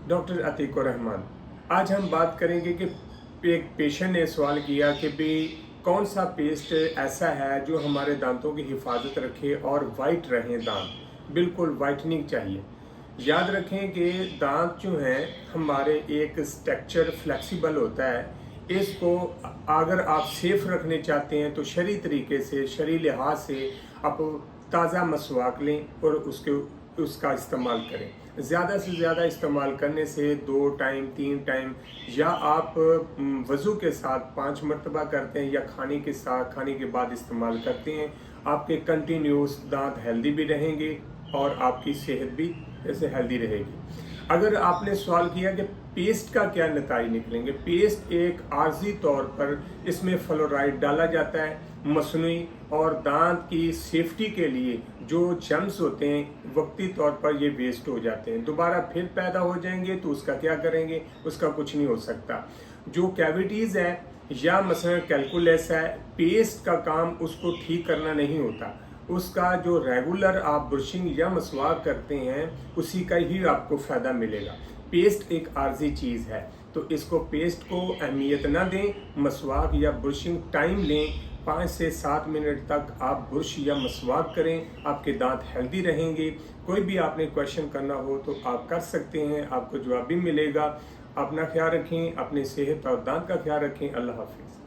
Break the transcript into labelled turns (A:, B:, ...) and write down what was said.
A: Doctor Atiqur Rahman. आज हम बात करेंगे कि एक पेशेंट ने सवाल किया कि भाई कौन सा पेस्ट ऐसा है जो हमारे दांतों की हिफाजत रखे और वाइट रहें दांत, बिल्कुल वाइटनिंग चाहिए। याद रखें कि दांत जो हैं हमारे एक स्ट्रक्चर फ्लेक्सिबल होता है। इसको अगर आप सेफ रखने चाहते हैं तो शरई तरीके से, शरई लिहाज से आप ताज़ा मसवाक लें और उसका इस्तेमाल करें। ज़्यादा से ज़्यादा इस्तेमाल करने से 2 टाइम 3 टाइम, या आप वज़ू के साथ 5 मरतबा करते हैं या खाने के बाद इस्तेमाल करते हैं, आपके कंटिन्यूस दांत हेल्दी भी रहेंगे और आपकी सेहत भी ऐसे हेल्दी रहेगी। अगर आपने सवाल किया कि पेस्ट का क्या नतीजे निकलेंगे, पेस्ट एक आर्जी तौर पर इसमें फ्लोराइड डाला जाता है मसनूई, और दांत की सेफ्टी के लिए जो जम्स होते हैं वक्ती तौर पर ये वेस्ट हो जाते हैं, दोबारा फिर पैदा हो जाएंगे तो उसका क्या करेंगे, उसका कुछ नहीं हो सकता। जो कैविटीज़ है या मसलन कैलकुलस है, पेस्ट का काम उसको ठीक करना नहीं होता। उसका जो रेगुलर आप ब्रशिंग या मसवाक करते हैं उसी का ही आपको फ़ायदा मिलेगा। पेस्ट एक आर्जी चीज़ है तो इसको पेस्ट को अहमियत ना दें। मसवाक या ब्रशिंग टाइम लें, 5 से 7 मिनट तक आप ब्रश या मसवाक करें, आपके दांत हेल्दी रहेंगे। कोई भी आपने क्वेश्चन करना हो तो आप कर सकते हैं, आपको जवाब भी मिलेगा। अपना ख्याल रखें, अपनी सेहत और दांत का ख्याल रखें। अल्लाह हाफिज़।